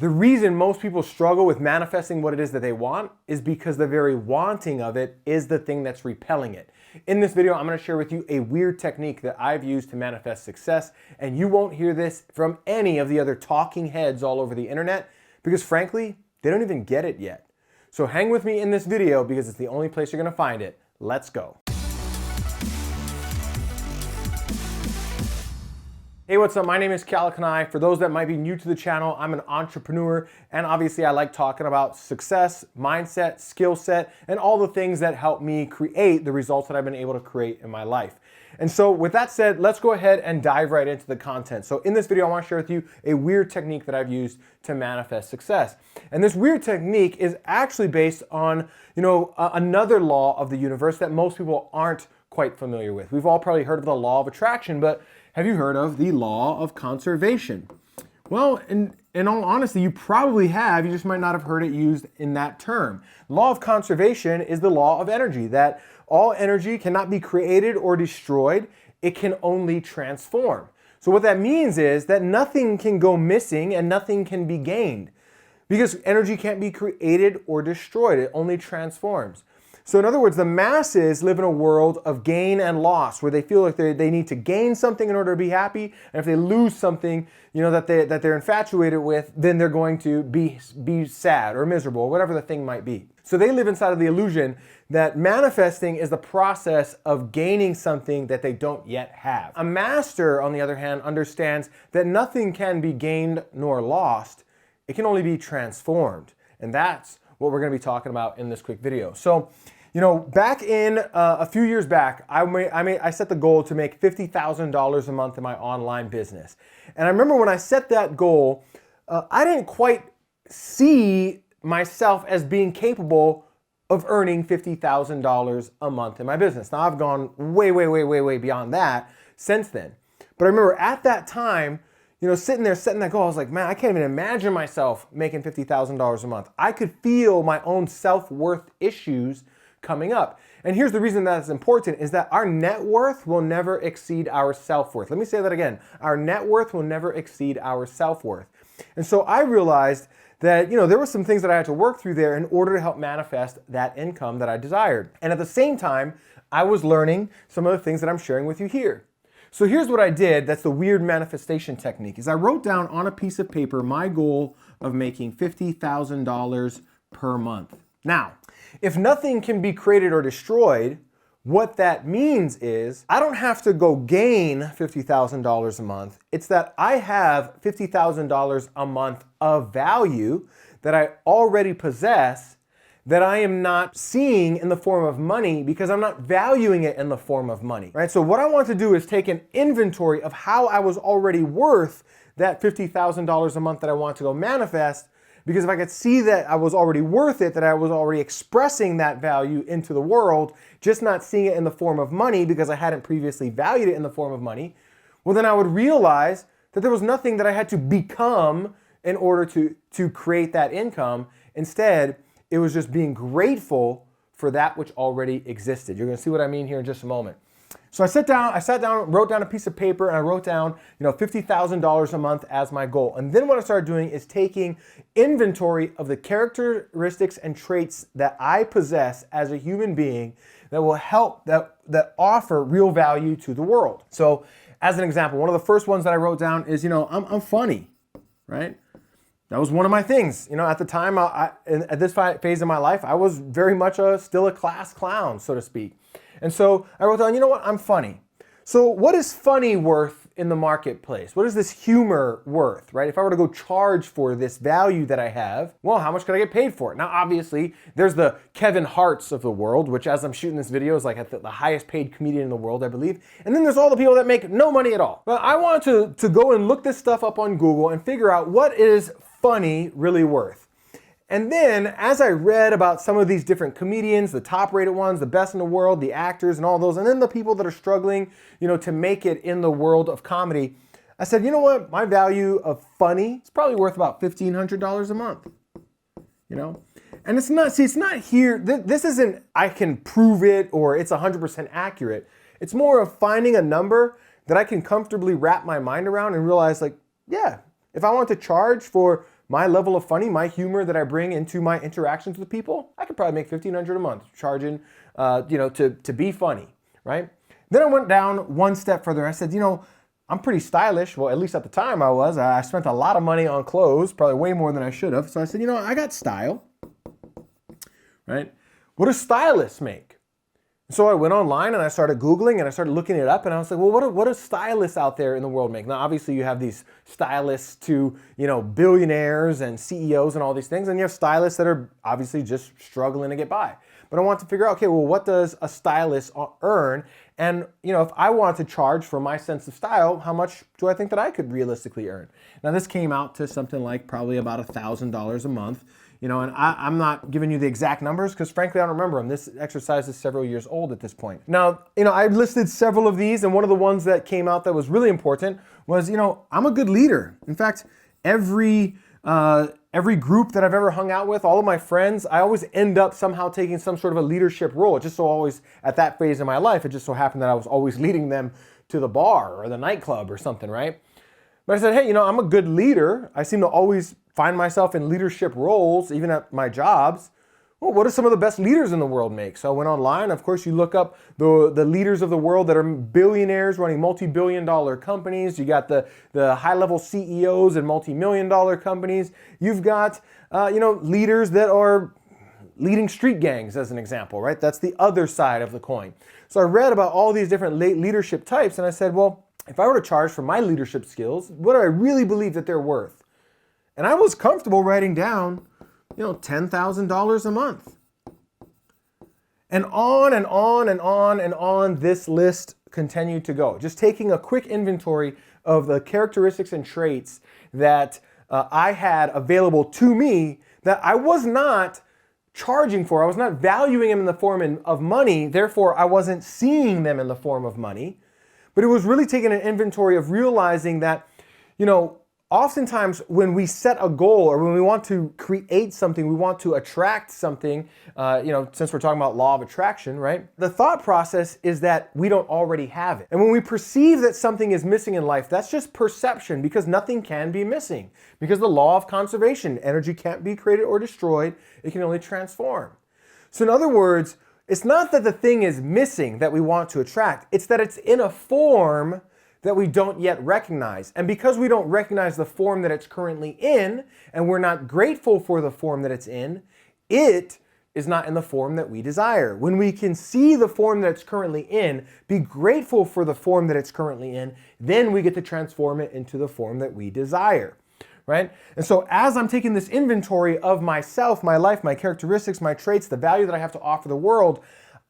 The reason most people struggle with manifesting what it is that they want is because the very wanting of it is the thing that's repelling it. In this video, I'm going to share with you a weird technique that I've used to manifest success, and you won't hear this from any of the other talking heads all over the internet because frankly, they don't even get it yet. So hang with me in this video because it's the only place you're going to find it. Let's go. Hey, what's up? My name is Kanae. For those that might be new to the channel, I'm an entrepreneur, and obviously I like talking about success, mindset, skill set, and all the things that help me create the results that I've been able to create in my life. And so with that said, let's go ahead and dive right into the content. So in this video, I want to share with you a weird technique that I've used to manifest success. And this weird technique is actually based on, another law of the universe that most people aren't quite familiar with. We've all probably heard of the law of attraction, but have you heard of the law of conservation? Well, in all honesty, you probably have, you just might not have heard it used in that term. Law of conservation is the law of energy, that all energy cannot be created or destroyed, it can only transform. So what that means is that nothing can go missing and nothing can be gained because energy can't be created or destroyed, it only transforms. So in other words, the masses live in a world of gain and loss where they feel like they need to gain something in order to be happy. And if they lose something, that they're infatuated with, then they're going to be sad or miserable or whatever the thing might be. So they live inside of the illusion that manifesting is the process of gaining something that they don't yet have. A master, on the other hand, understands that nothing can be gained nor lost. It can only be transformed. And that's what we're going to be talking about in this quick video. So, back in a few years back, I set the goal to make $50,000 a month in my online business. And I remember when I set that goal, I didn't quite see myself as being capable of earning $50,000 a month in my business. Now I've gone way beyond that since then. But I remember at that time, sitting there setting that goal, I was like, man, I can't even imagine myself making $50,000 a month. I could feel my own self-worth issues coming up. And here's the reason that's important is that our net worth will never exceed our self-worth. Let me say that again. Our net worth will never exceed our self-worth. And so I realized that, there were some things that I had to work through there in order to help manifest that income that I desired. And at the same time, I was learning some of the things that I'm sharing with you here. So here's what I did, that's the weird manifestation technique, is I wrote down on a piece of paper my goal of making $50,000 per month. Now, if nothing can be created or destroyed, what that means is I don't have to go gain $50,000 a month. It's that I have $50,000 a month of value that I already possess that I am not seeing in the form of money because I'm not valuing it in the form of money, right? So what I want to do is take an inventory of how I was already worth that $50,000 a month that I want to go manifest, because if I could see that I was already worth it, that I was already expressing that value into the world, just not seeing it in the form of money because I hadn't previously valued it in the form of money, well then I would realize that there was nothing that I had to become in order to create that income. Instead, it was just being grateful for that which already existed. You're going to see what I mean here in just a moment. So I sat down, wrote down a piece of paper, and I wrote down, $50,000 a month as my goal. And then what I started doing is taking inventory of the characteristics and traits that I possess as a human being that will help, that offer real value to the world. So as an example, one of the first ones that I wrote down is, I'm funny, right? That was one of my things. At the time, at this phase of my life, I was very much still a class clown, so to speak. And so I wrote down, I'm funny. So what is funny worth in the marketplace? What is this humor worth, right? If I were to go charge for this value that I have, well, how much could I get paid for it? Now, obviously, there's the Kevin Harts of the world, which as I'm shooting this video is like at the highest paid comedian in the world, I believe. And then there's all the people that make no money at all. But I wanted to go and look this stuff up on Google and figure out what is funny really worth. And then as I read about some of these different comedians, the top rated ones, the best in the world, the actors and all those, and then the people that are struggling, to make it in the world of comedy, I said, what, my value of funny is probably worth about $1,500 a month, And it's not here, this isn't, I can prove it or it's 100% accurate. It's more of finding a number that I can comfortably wrap my mind around and realize like, yeah, if I want to charge for my level of funny, my humor that I bring into my interactions with people, I could probably make $1,500 a month charging, to be funny, right? Then I went down one step further. I said, I'm pretty stylish. Well, at least at the time I was. I spent a lot of money on clothes, probably way more than I should have. So I said, I got style, right? What do stylists make? So I went online and I started Googling and I started looking it up and I was like, well, what do stylists out there in the world make? Now, obviously you have these stylists to, billionaires and CEOs and all these things. And you have stylists that are obviously just struggling to get by. But I want to figure out, okay, well, what does a stylist earn? And, if I want to charge for my sense of style, how much do I think that I could realistically earn? Now, this came out to something like probably about $1,000 a month. And I'm not giving you the exact numbers because frankly, I don't remember them. This exercise is several years old at this point. Now, I listed several of these, and one of the ones that came out that was really important was, I'm a good leader. In fact, every group that I've ever hung out with, all of my friends, I always end up somehow taking some sort of a leadership role. It just so always, at that phase in my life, it just so happened that I was always leading them to the bar or the nightclub or something, right? But I said, hey, I'm a good leader. I seem to always find myself in leadership roles, even at my jobs. Well, what do some of the best leaders in the world make? So I went online. Of course, you look up the leaders of the world that are billionaires running multi-billion-dollar companies. You got the high-level CEOs and multi-million-dollar companies. You've got, leaders that are leading street gangs, as an example, right? That's the other side of the coin. So I read about all these different leadership types, and I said, well, if I were to charge for my leadership skills, what do I really believe that they're worth? And I was comfortable writing down, $10,000 a month. And on and on and on and on this list continued to go. Just taking a quick inventory of the characteristics and traits that I had available to me that I was not charging for. I was not valuing them in the form of money. Therefore, I wasn't seeing them in the form of money. But it was really taking an inventory of realizing that, oftentimes when we set a goal or when we want to create something, we want to attract something, since we're talking about law of attraction, right? The thought process is that we don't already have it. And when we perceive that something is missing in life, that's just perception because nothing can be missing. Because the law of conservation, energy can't be created or destroyed, it can only transform. So in other words, it's not that the thing is missing that we want to attract, it's that it's in a form that we don't yet recognize. And because we don't recognize the form that it's currently in, and we're not grateful for the form that it's in, it is not in the form that we desire. When we can see the form that it's currently in, be grateful for the form that it's currently in, then we get to transform it into the form that we desire, right? And so as I'm taking this inventory of myself, my life, my characteristics, my traits, the value that I have to offer the world,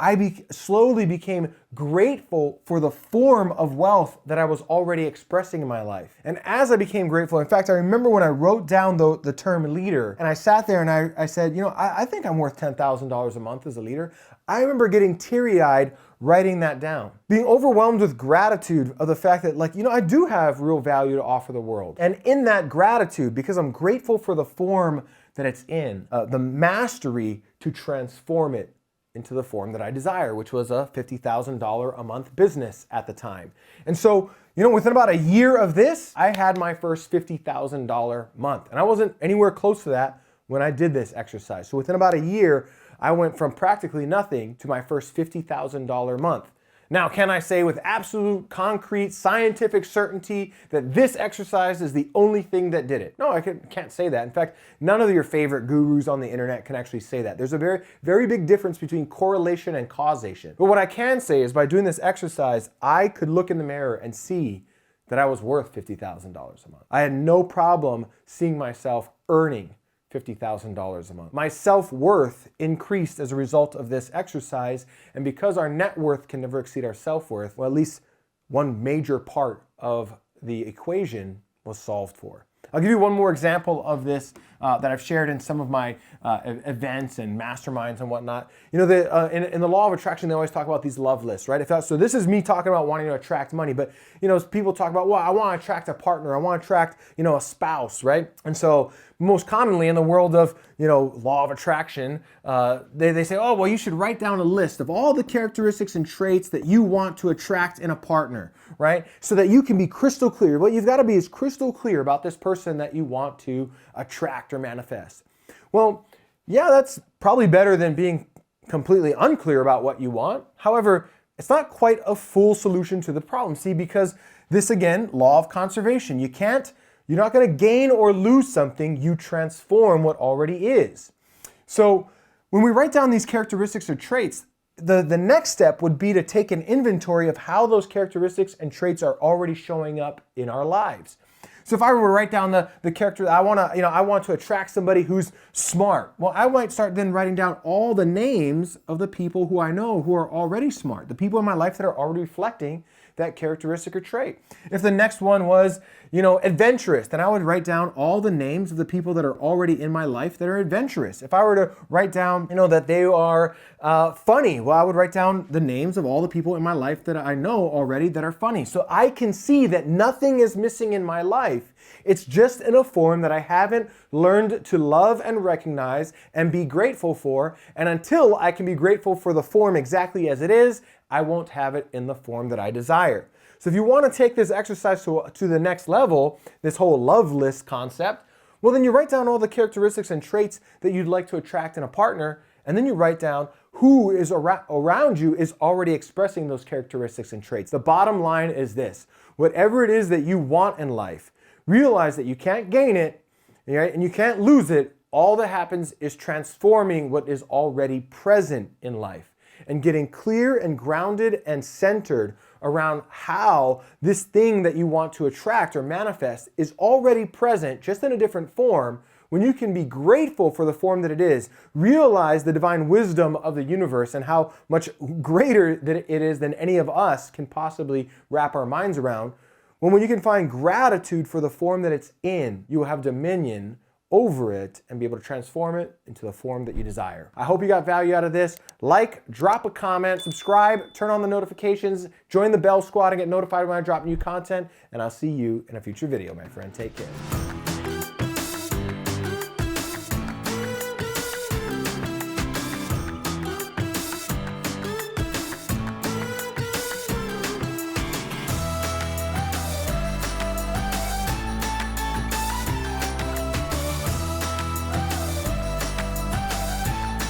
I slowly became grateful for the form of wealth that I was already expressing in my life. And as I became grateful, in fact, I remember when I wrote down the term leader, and I sat there and I said, I think I'm worth $10,000 a month as a leader. I remember getting teary-eyed writing that down, being overwhelmed with gratitude of the fact that, I do have real value to offer the world. And in that gratitude, because I'm grateful for the form that it's in, the mastery to transform it into the form that I desire, which was a $50,000 a month business at the time. And so, within about a year of this, I had my first $50,000 month. And I wasn't anywhere close to that when I did this exercise. So within about a year, I went from practically nothing to my first $50,000 month. Now, can I say with absolute concrete scientific certainty that this exercise is the only thing that did it? No, I can't say that. In fact, none of your favorite gurus on the internet can actually say that. There's a very, very big difference between correlation and causation. But what I can say is by doing this exercise, I could look in the mirror and see that I was worth $50,000 a month. I had no problem seeing myself earning $50,000 a month. My self-worth increased as a result of this exercise, and because our net worth can never exceed our self-worth, well, at least one major part of the equation was solved for. I'll give you one more example of this that I've shared in some of my events and masterminds and whatnot. In the law of attraction, they always talk about these love lists, right? So this is me talking about wanting to attract money, but people talk about, well, I want to attract a partner, I want to attract, a spouse, right? And so most commonly in the world of, law of attraction, they say, oh, well, you should write down a list of all the characteristics and traits that you want to attract in a partner, right? So that you can be crystal clear. What you've got to be is crystal clear about this person that you want to attract or manifest. Well, yeah, that's probably better than being completely unclear about what you want. However, it's not quite a full solution to the problem. See, because this, again, law of conservation. You're not going to gain or lose something. You transform what already is. So when we write down these characteristics or traits, the next step would be to take an inventory of how those characteristics and traits are already showing up in our lives. So if I were to write down the character, I want to attract somebody who's smart. Well, I might start then writing down all the names of the people who I know who are already smart, the people in my life that are already reflecting that characteristic or trait. If the next one was, adventurous, then I would write down all the names of the people that are already in my life that are adventurous. If I were to write down, that they are funny, well, I would write down the names of all the people in my life that I know already that are funny. So I can see that nothing is missing in my life. It's just in a form that I haven't learned to love and recognize and be grateful for. And until I can be grateful for the form exactly as it is, I won't have it in the form that I desire. So if you want to take this exercise to the next level, this whole love list concept, well, then you write down all the characteristics and traits that you'd like to attract in a partner, and then you write down who is around you is already expressing those characteristics and traits. The bottom line is this: whatever it is that you want in life, realize that you can't gain it, right, and you can't lose it. All that happens is transforming what is already present in life and getting clear and grounded and centered around how this thing that you want to attract or manifest is already present, just in a different form. When you can be grateful for the form that it is, realize the divine wisdom of the universe and how much greater that it is than any of us can possibly wrap our minds around. When you can find gratitude for the form that it's in, you will have dominion over it and be able to transform it into the form that you desire. I hope you got value out of this. Like, drop a comment, subscribe, turn on the notifications, join the Bell Squad and get notified when I drop new content, and I'll see you in a future video, my friend. Take care.